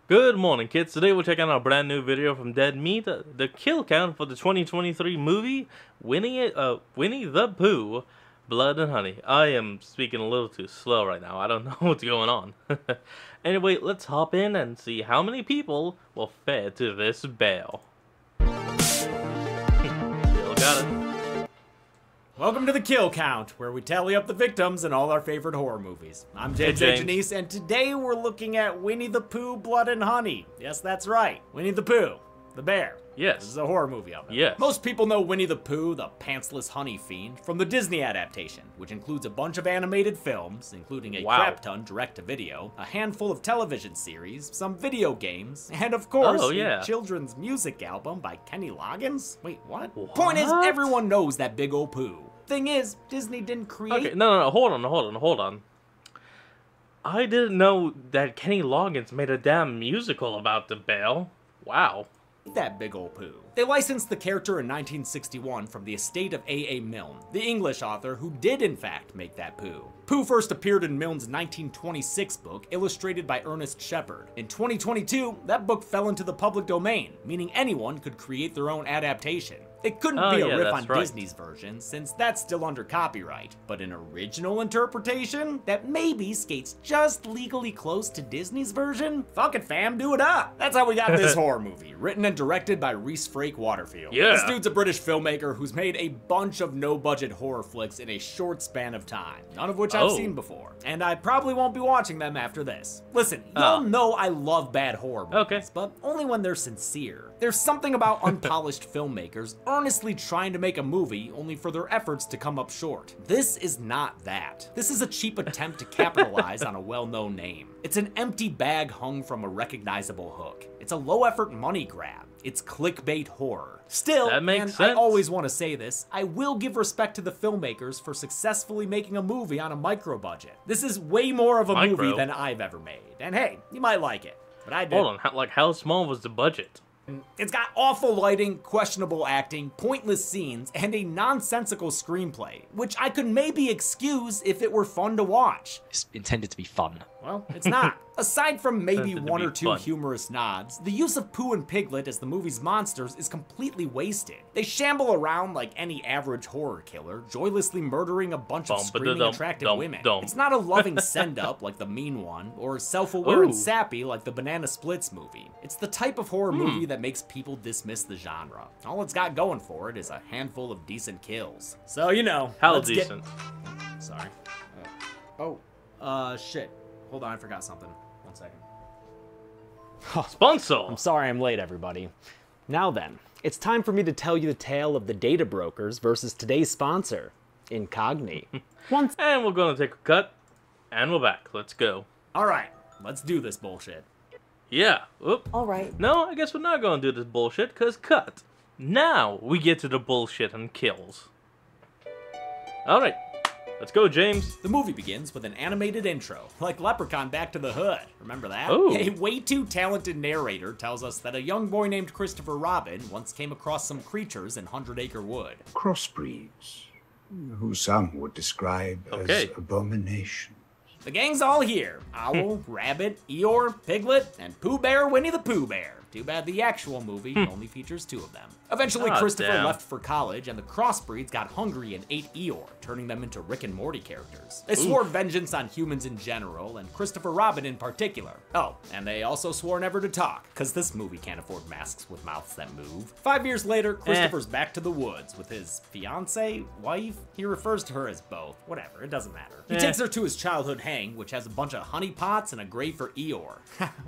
Good morning, kids. Today we're checking out a brand new video from Dead Meat, the kill count for the 2023 movie Winnie the Pooh, Blood and Honey. I am speaking a little too slow right now. I don't know what's going on. Anyway, let's hop in and see how many people will fed to this bell. Still got it. Welcome to the Kill Count, where we tally up the victims in all our favorite horror movies. I'm James Janice, and today we're looking at Winnie the Pooh, Blood and Honey. Yes, that's right. Winnie the Pooh, the bear. Yes. This is a horror movie of it. Yes. Most people know Winnie the Pooh, the pantsless honey fiend, from the Disney adaptation, which includes a bunch of animated films, including a crap ton direct-to-video, a handful of television series, some video games, and of course, a children's music album by Kenny Loggins? Wait, what? Point is, everyone knows that big ol' Pooh. Thing is, Disney didn't create... Okay, no, hold on. I didn't know that Kenny Loggins made a damn musical about the bell. Wow. That big ol' Pooh. They licensed the character in 1961 from the estate of A.A. Milne, the English author who did in fact make that Pooh. Pooh first appeared in Milne's 1926 book, illustrated by Ernest Shepard. In 2022, that book fell into the public domain, meaning anyone could create their own adaptation. It couldn't be a riff on Disney's version, since that's still under copyright. But an original interpretation that maybe skates just legally close to Disney's version? Fuck it, fam, do it up! That's how we got this horror movie, written and directed by Rhys Frake Waterfield. Yeah. This dude's a British filmmaker who's made a bunch of no-budget horror flicks in a short span of time, none of which I've seen before. And I probably won't be watching them after this. Listen, y'all know I love bad horror movies, but only when they're sincere. There's something about unpolished filmmakers earnestly trying to make a movie only for their efforts to come up short. This is not that. This is a cheap attempt to capitalize on a well-known name. It's an empty bag hung from a recognizable hook. It's a low-effort money grab. It's clickbait horror. Still, that makes sense. I always want to say this, I will give respect to the filmmakers for successfully making a movie on a micro-budget. This is way more of a movie than I've ever made. And hey, you might like it, but I didn't. Hold on, how small was the budget? It's got awful lighting, questionable acting, pointless scenes, and a nonsensical screenplay, which I could maybe excuse if it were fun to watch. It's intended to be fun. Well, it's not. Aside from maybe one or two humorous nods, the use of Pooh and Piglet as the movie's monsters is completely wasted. They shamble around like any average horror killer, joylessly murdering a bunch of screaming attractive women. It's not a loving send-up like The Mean One, or self-aware and sappy like the Banana Splits movie. It's the type of horror movie that makes people dismiss the genre. All it's got going for it is a handful of decent kills. So, you know, how decent? Sorry. Shit. Hold on, I forgot something. 1 second. Sponsor! I'm sorry I'm late, everybody. Now then, it's time for me to tell you the tale of the data brokers versus today's sponsor, Incogni. And we're gonna take a cut, and we're back. Let's go. Alright, let's do this bullshit. Yeah. Oop. Alright. No, I guess we're not gonna do this bullshit, cause cut. Now we get to the bullshit and kills. Alright. Let's go, James. The movie begins with an animated intro, like Leprechaun Back to the Hood. Remember that? Ooh. A way too talented narrator tells us that a young boy named Christopher Robin once came across some creatures in 100 Acre Wood. Crossbreeds, who some would describe as abominations. The gang's all here. Owl, Rabbit, Eeyore, Piglet, and Pooh Bear Winnie the Pooh Bear. Too bad the actual movie only features 2 of them. Eventually, Christopher left for college, and the crossbreeds got hungry and ate Eeyore, turning them into Rick and Morty characters. They swore vengeance on humans in general, and Christopher Robin in particular. Oh, and they also swore never to talk, because this movie can't afford masks with mouths that move. 5 years later, Christopher's back to the woods with his fiancée, wife? He refers to her as both. Whatever, it doesn't matter. He takes her to his childhood hang, which has a bunch of honey pots and a grave for Eeyore,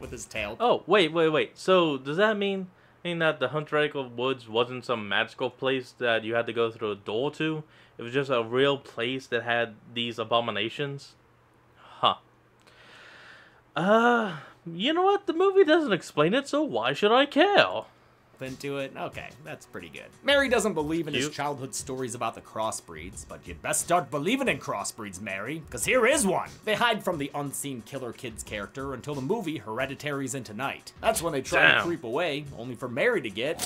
with his tail. Oh, wait. So, does that mean that the 100 Acre Woods wasn't some magical place that you had to go through a door to? It was just a real place that had these abominations? Huh. You know what? The movie doesn't explain it, so why should I care? Into it? Okay, that's pretty good. Mary doesn't believe in his childhood stories about the crossbreeds, but you'd best start believing in crossbreeds, Mary, because here is one. They hide from the unseen Killer Kid's character until the movie Hereditary's into night. That's when they try to creep away, only for Mary to get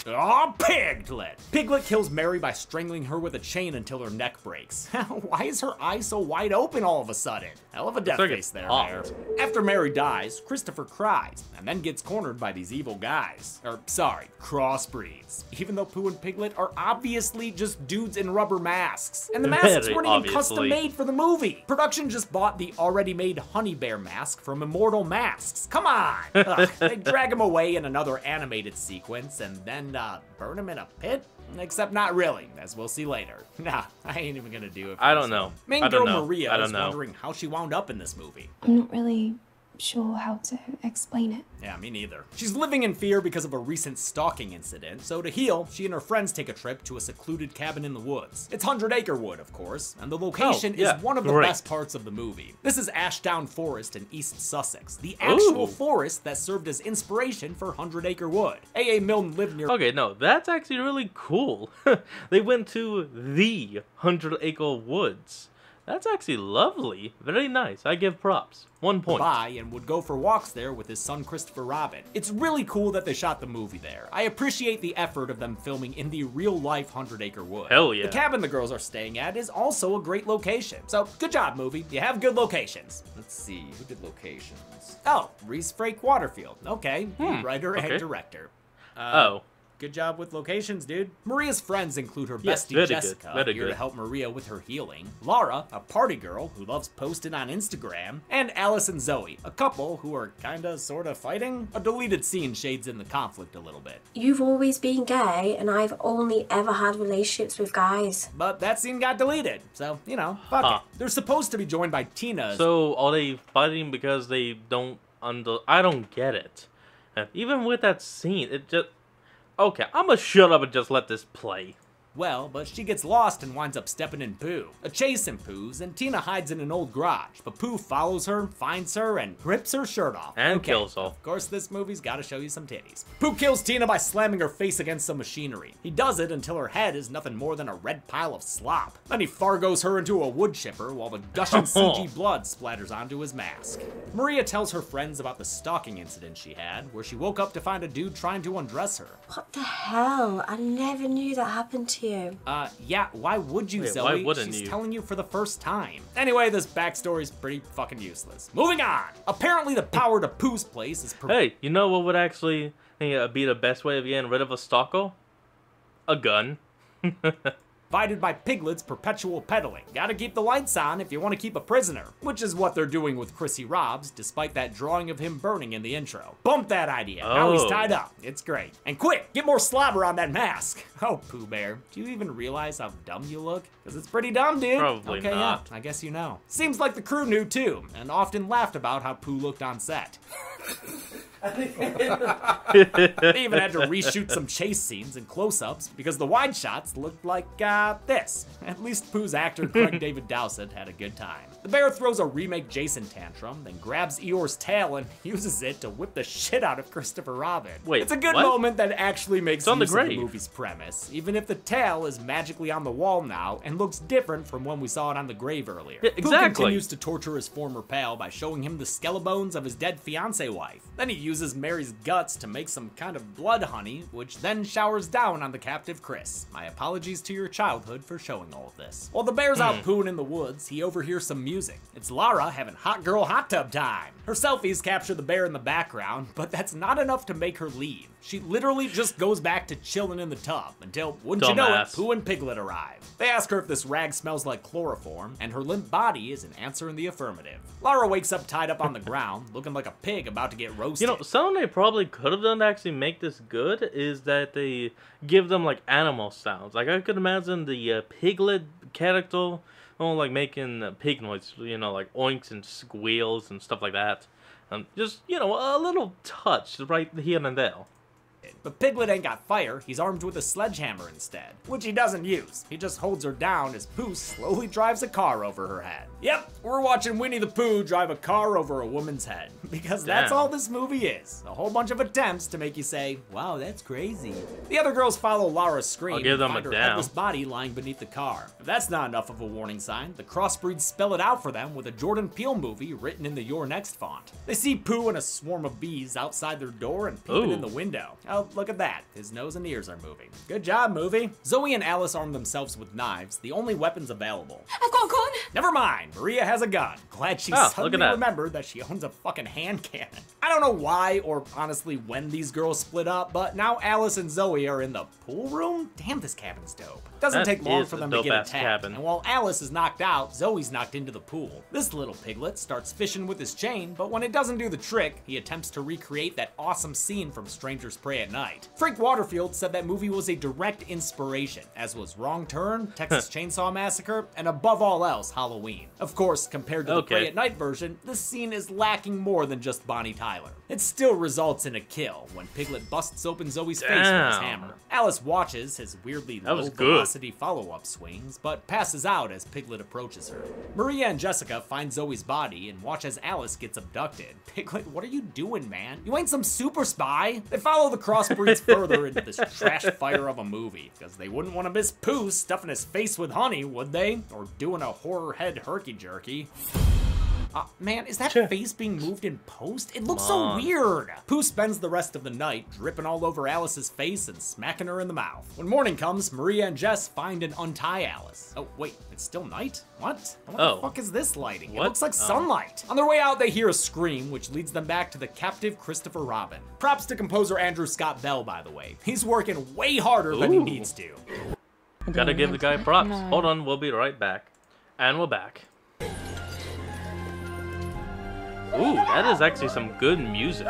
Oh, Piglet! Piglet kills Mary by strangling her with a chain until her neck breaks. Why is her eye so wide open all of a sudden? Hell of a death face there, Mary. After Mary dies, Christopher cries, and then gets cornered by these evil guys. Sorry, crossbreeds. Even though Pooh and Piglet are obviously just dudes in rubber masks. And the masks weren't even custom made for the movie. Production just bought the already made honey bear mask from Immortal Masks. Come on! Ugh, they drag him away in another animated sequence and then burn him in a pit? Except not really, as we'll see later. Nah, I ain't even gonna do it. I don't know. Main girl Maria is wondering how she wound up in this movie. I'm not really sure how to explain it. Yeah, me neither. She's living in fear because of a recent stalking incident, so to heal, she and her friends take a trip to a secluded cabin in the woods. It's 100 Acre Wood, of course, and the location is one of the best parts of the movie. This is Ashdown Forest in East Sussex, the actual forest that served as inspiration for 100 Acre Wood. A.A. Milne lived near— Okay, no, that's actually really cool. They went to the 100 Acre Woods. That's actually lovely. Very nice. I give props. 1 point. And would go for walks there with his son Christopher Robin. It's really cool that they shot the movie there. I appreciate the effort of them filming in the real-life 100 Acre Wood. Hell yeah. The cabin the girls are staying at is also a great location. So, good job, movie. You have good locations. Let's see, who did locations? Oh, Reese Frake Waterfield. Okay, writer and director. Good job with locations, dude. Maria's friends include her bestie Jessica, here to help Maria with her healing, Laura, a party girl who loves posting on Instagram, and Alice and Zoe, a couple who are kinda sorta fighting. A deleted scene shades in the conflict a little bit. You've always been gay, and I've only ever had relationships with guys. But that scene got deleted, so, you know, fuck it. They're supposed to be joined by Tina. So, are they fighting because they don't I don't get it. Even with that scene, it just... Okay, I'm gonna shut up and just let this play. Well, but she gets lost and winds up stepping in Pooh. A chase ensues, and Tina hides in an old garage, but Pooh follows her, finds her, and rips her shirt off. And kills her. Of course, this movie's gotta show you some titties. Pooh kills Tina by slamming her face against some machinery. He does it until her head is nothing more than a red pile of slop. Then he fargos her into a wood chipper while the gushing CG blood splatters onto his mask. Maria tells her friends about the stalking incident she had, where she woke up to find a dude trying to undress her. What the hell? I never knew that happened to you. Yeah, why would you, Zoe? Why wouldn't She's you? telling you for the first time. Anyway, this backstory's pretty fucking useless. Moving on! Apparently the power to Pooh's place is— Hey, you know what would actually be the best way of getting rid of a stalker? A gun. provided by Piglet's perpetual peddling. Gotta keep the lights on if you want to keep a prisoner, which is what they're doing with Chrissy Robs, despite that drawing of him burning in the intro. Bump that idea. Now he's tied up. It's great. And quick, get more slobber on that mask. Oh, Pooh Bear, do you even realize how dumb you look? Because it's pretty dumb, dude. Probably not. Yeah, I guess you know. Seems like the crew knew too, and often laughed about how Pooh looked on set. They even had to reshoot some chase scenes and close-ups because the wide shots looked like this. At least Pooh's actor Craig David Dowsett had a good time. The bear throws a remake Jason tantrum, then grabs Eeyore's tail and uses it to whip the shit out of Christopher Robin. Wait, it's a good what? moment that actually makes use of the grave. movie's premise, even if the tail is magically on the wall now and looks different from when we saw it on the grave earlier. Yeah, Pooh continues to torture his former pal by showing him the skeleton of his dead fiancé wife. Then he uses Mary's guts to make some kind of blood honey, which then showers down on the captive Chris. My apologies to your childhood for showing all of this. While the bear's out pooing in the woods, he overhears some music. It's Lara having hot girl hot tub time. Her selfies capture the bear in the background, but that's not enough to make her leave. She literally just goes back to chilling in the tub until, wouldn't you know it, Pooh and Piglet arrive. They ask her if this rag smells like chloroform, and her limp body is an answer in the affirmative. Lara wakes up tied up on the ground, looking like a pig about to get roasted. You know, something they probably could have done to actually make this good is that they give them like animal sounds. Like I could imagine the Piglet character, like making pig noise, you know, like oinks and squeals and stuff like that. Just, you know, a little touch right here and there. But Piglet ain't got fire, he's armed with a sledgehammer instead, which he doesn't use. He just holds her down as Pooh slowly drives a car over her head. Yep, we're watching Winnie the Pooh drive a car over a woman's head, because that's all this movie is. A whole bunch of attempts to make you say, wow, that's crazy. The other girls follow Lara's scream and find her headless body lying beneath the car. If that's not enough of a warning sign, the crossbreeds spell it out for them with a Jordan Peele movie written in the Your Next font. They see Pooh and a swarm of bees outside their door and peeping in the window. Oh, look at that. His nose and ears are moving. Good job, movie. Zoe and Alice arm themselves with knives, the only weapons available. I've got a gun. Never mind, Maria has a gun. Glad she suddenly remembered that she owns a fucking hand cannon. I don't know why, or honestly when these girls split up, but now Alice and Zoe are in the pool room? Damn, this cabin's dope. Doesn't take long for them to get attacked, and while Alice is knocked out, Zoe's knocked into the pool. This little piglet starts fishing with his chain, but when it doesn't do the trick, he attempts to recreate that awesome scene from Strangers Prey at Night. Frank Waterfield said that movie was a direct inspiration, as was Wrong Turn, Texas Chainsaw Massacre, and above all else, Halloween. Of course, compared to the Prey at Night version, this scene is lacking more than just Bonnie Tyler. It still results in a kill when Piglet busts open Zoe's face with his hammer. Alice watches his weirdly low velocity follow-up swings, but passes out as Piglet approaches her. Maria and Jessica find Zoe's body and watch as Alice gets abducted. Piglet, what are you doing, man? You ain't some super spy. They follow the crossbreeds further into this trash fire of a movie, because they wouldn't want to miss Pooh stuffing his face with honey, would they? Or doing a horror head herky-jerky. Man, is that face being moved in post? It looks so weird. Pooh spends the rest of the night dripping all over Alice's face and smacking her in the mouth. When morning comes, Maria and Jess find and untie Alice. Oh, wait, it's still night? What? What the fuck is this lighting? It looks like sunlight. On their way out, they hear a scream, which leads them back to the captive Christopher Robin. Props to composer Andrew Scott Bell, by the way. He's working way harder than he needs to. Gotta give the guy props. Hold on, we'll be right back. And we're back. Ooh, that is actually some good music.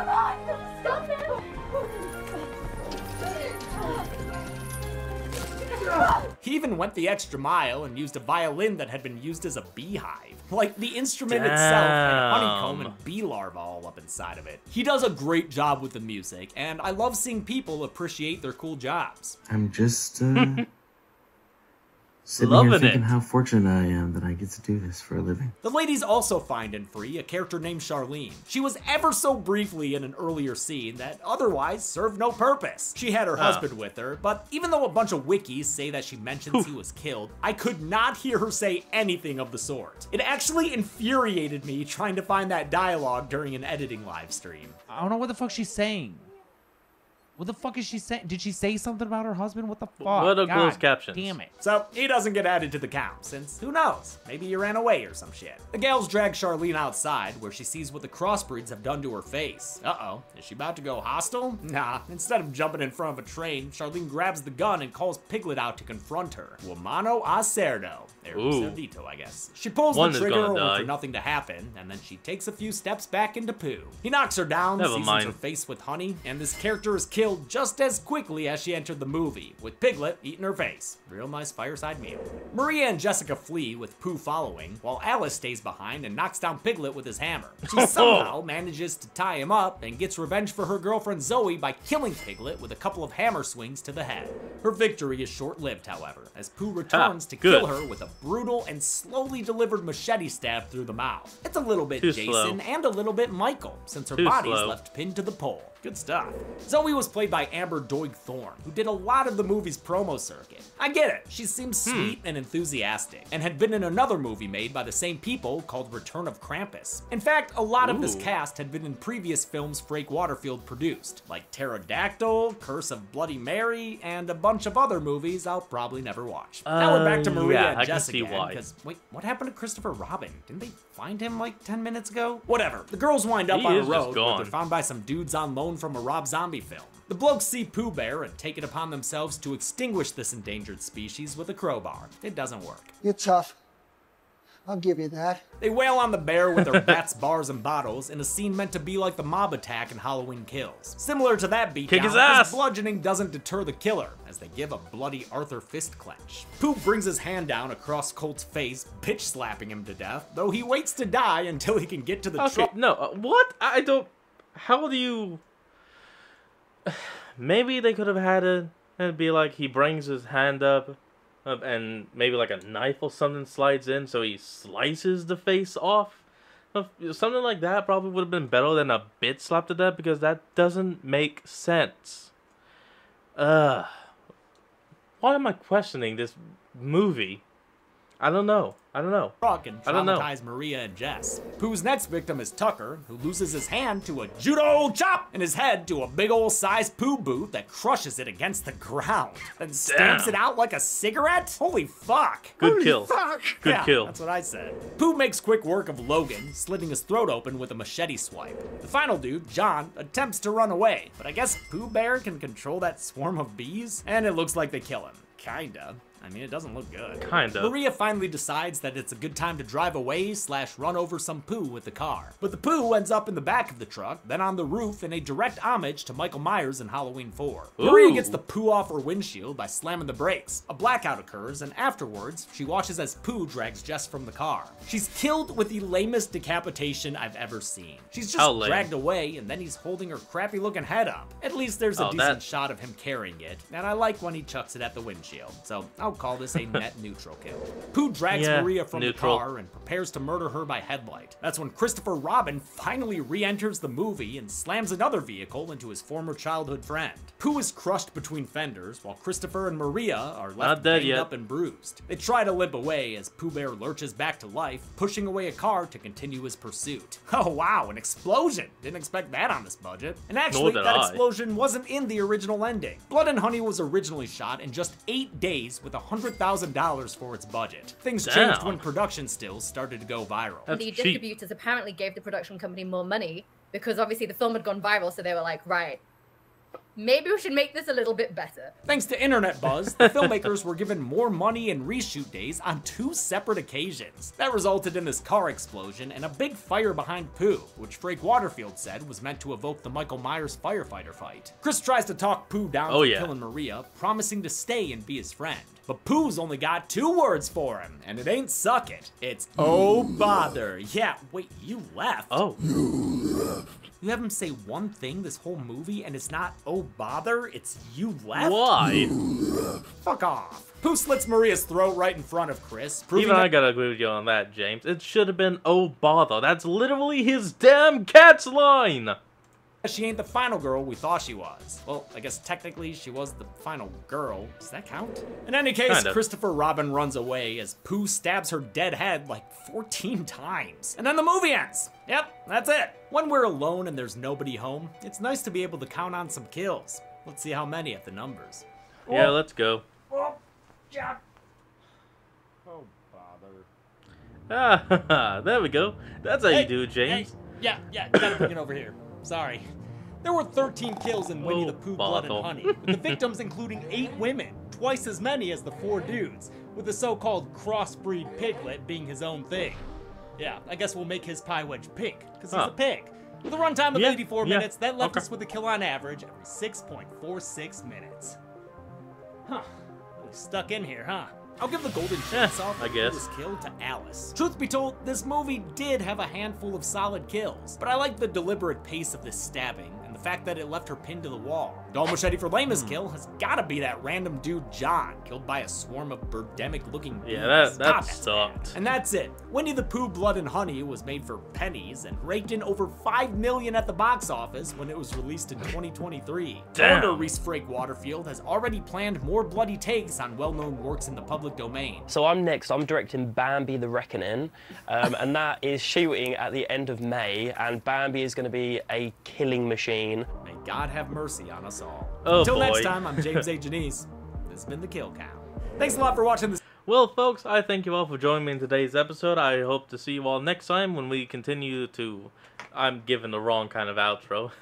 He even went the extra mile and used a violin that had been used as a beehive. Like, the instrument itself had honeycomb and bee larvae all up inside of it. He does a great job with the music, and I love seeing people appreciate their cool jobs. I'm just, sitting here thinking how fortunate I am that I get to do this for a living. The ladies also find and free a character named Charlene. She was ever so briefly in an earlier scene that otherwise served no purpose. She had her husband with her, but even though a bunch of wikis say that she mentions he was killed, I could not hear her say anything of the sort. It actually infuriated me trying to find that dialogue during an editing live stream. I don't know what the fuck she's saying. What the fuck is she saying? Did she say something about her husband? What the fuck? What are closed captions? Damn it. So, he doesn't get added to the count, since who knows? Maybe he ran away or some shit. The gals drag Charlene outside, where she sees what the crossbreeds have done to her face. Uh-oh, is she about to go hostile? Nah, instead of jumping in front of a train, Charlene grabs the gun and calls Piglet out to confront her. Woomano a cerdo. Cerdito, I guess. She pulls the trigger only for nothing to happen, and then she takes a few steps back into Pooh. He knocks her down, seasons her face with honey, and this character is killed just as quickly as she entered the movie, with Piglet eating her face. Real nice fireside meal. Maria and Jessica flee, with Pooh following, while Alice stays behind and knocks down Piglet with his hammer. She somehow manages to tie him up and gets revenge for her girlfriend Zoe by killing Piglet with a couple of hammer swings to the head. Her victory is short-lived, however, as Pooh returns to kill her with a brutal and slowly delivered machete stab through the mouth. It's a little bit Jason and a little bit Michael, since her body's left pinned to the pole. Good stuff. Zoe was played by Amber Doig-Thorne, who did a lot of the movie's promo circuit. I get it, she seems sweet and enthusiastic, and had been in another movie made by the same people called Return of Krampus. In fact, a lot of this cast had been in previous films Frank Waterfield produced, like Pterodactyl, Curse of Bloody Mary, and a bunch of other movies I'll probably never watch. Now we're back to Maria and Jess again, because wait, what happened to Christopher Robin? Didn't they find him like 10 minutes ago? Whatever, the girls wind up on a road where they're found by some dudes on loan from a Rob Zombie film. The blokes see Pooh Bear and take it upon themselves to extinguish this endangered species with a crowbar. It doesn't work. You're tough. I'll give you that. They wail on the bear with their bats, bars, and bottles in a scene meant to be like the mob attack in Halloween Kills. Similar to that beatdown, this bludgeoning doesn't deter the killer, as they give a bloody Arthur fist clench. Pooh brings his hand down across Colt's face, bitch slapping him to death, though he waits to die until he can get to the truck. No, what? I don't... How do you... Maybe they could have had it and be like he brings his hand up and maybe like a knife or something slides in so he slices the face off. Something like that probably would have been better than a bit slap to death, because that doesn't make sense. Why am I questioning this movie? I don't know. Truck and traumatize Maria and Jess. Pooh's next victim is Tucker, who loses his hand to a judo chop and his head to a big ol' size Pooh boot that crushes it against the ground, then stamps it out like a cigarette? Holy fuck. Good kill. Good kill. That's what I said. Pooh makes quick work of Logan, slitting his throat open with a machete swipe. The final dude, John, attempts to run away, but I guess Pooh Bear can control that swarm of bees, and it looks like they kill him. Kinda. I mean, it doesn't look good. Kinda. Maria finally decides that it's a good time to drive away / run over some Pooh with the car. But the Pooh ends up in the back of the truck, then on the roof in a direct homage to Michael Myers in Halloween 4. Ooh. Maria gets the Pooh off her windshield by slamming the brakes. A blackout occurs, and afterwards, she watches as Pooh drags Jess from the car. She's killed with the lamest decapitation I've ever seen. She's just dragged away, and then he's holding her crappy looking head up. At least there's a decent shot of him carrying it, and I like when he chucks it at the windshield. So I'll call this a net neutral kill. Pooh drags Maria from the car and prepares to murder her by headlight. That's when Christopher Robin finally re-enters the movie and slams another vehicle into his former childhood friend. Pooh is crushed between fenders, while Christopher and Maria are left banged up and bruised. They try to limp away as Pooh Bear lurches back to life, pushing away a car to continue his pursuit. Oh wow, an explosion! Didn't expect that on this budget. And actually, that explosion wasn't in the original ending. Blood and Honey was originally shot in just 8 days with $100,000 for its budget. Things changed when production stills started to go viral. The distributors apparently gave the production company more money because obviously the film had gone viral, so they were like, right, maybe we should make this a little bit better. Thanks to internet buzz, the filmmakers were given more money and reshoot days on 2 separate occasions. That resulted in this car explosion and a big fire behind Pooh, which Frank Waterfield said was meant to evoke the Michael Myers firefighter fight. Chris tries to talk Pooh down from killing Maria, promising to stay and be his friend. But Pooh's only got 2 words for him, and it ain't suck it. It's, oh bother. Yeah, wait, you left? Oh. You left. You have him say one thing this whole movie, and it's not, oh bother, it's you left? Why? Fuck off. Pooh slits Maria's throat right in front of Chris. Even I gotta agree with you on that, James. It should have been, oh bother. That's literally his damn cat's line! She ain't the final girl we thought she was. Well, I guess technically she was the final girl. Does that count? In any case, Christopher Robin runs away as Pooh stabs her dead head like 14 times. And then the movie ends. Yep, that's it. When we're alone and there's nobody home, it's nice to be able to count on some kills. Let's see how many at the numbers. Yeah, let's go. Oh, yeah. Oh, bother. Ah, there we go. That's how you do it, James. Yeah, gotta bring it over here. Sorry. There were 13 kills in Winnie the Pooh, Blood and Honey, with the victims including 8 women, twice as many as the 4 dudes, with the so-called crossbreed piglet being his own thing. Yeah, I guess we'll make his pie wedge pink, because he's a pig. With a runtime of 84 minutes, that left us with a kill on average every 6.46 minutes. Huh. Really stuck in here, huh? I'll give the golden chainsaw for this kill to Alice. Truth be told, this movie did have a handful of solid kills, but I like the deliberate pace of this stabbing and the fact that it left her pinned to the wall. Dull machete for Lama's kill has gotta be that random dude John, killed by a swarm of birdemic-looking bees. Yeah, that sucked. And that's it. Winnie the Pooh Blood and Honey was made for pennies and raked in over $5 million at the box office when it was released in 2023. Founder Reese Frank Waterfield has already planned more bloody takes on well-known works in the public domain. So I'm directing Bambi the Reckoning, and that is shooting at the end of May, and Bambi is going to be a killing machine. May God have mercy on us all. Oh, Until next time, I'm James A. Janice. This has been The Kill Count. Thanks a lot for watching this. Well, folks, I thank you all for joining me in today's episode. I hope to see you all next time when we continue to... I'm giving the wrong kind of outro.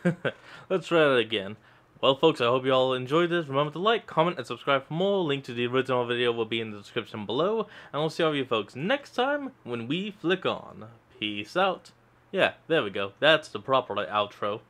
Let's try it again. Well, folks, I hope you all enjoyed this. Remember to like, comment, and subscribe for more. Link to the original video will be in the description below. And I'll see all of you folks next time when we flick on. Peace out. Yeah, there we go. That's the proper outro.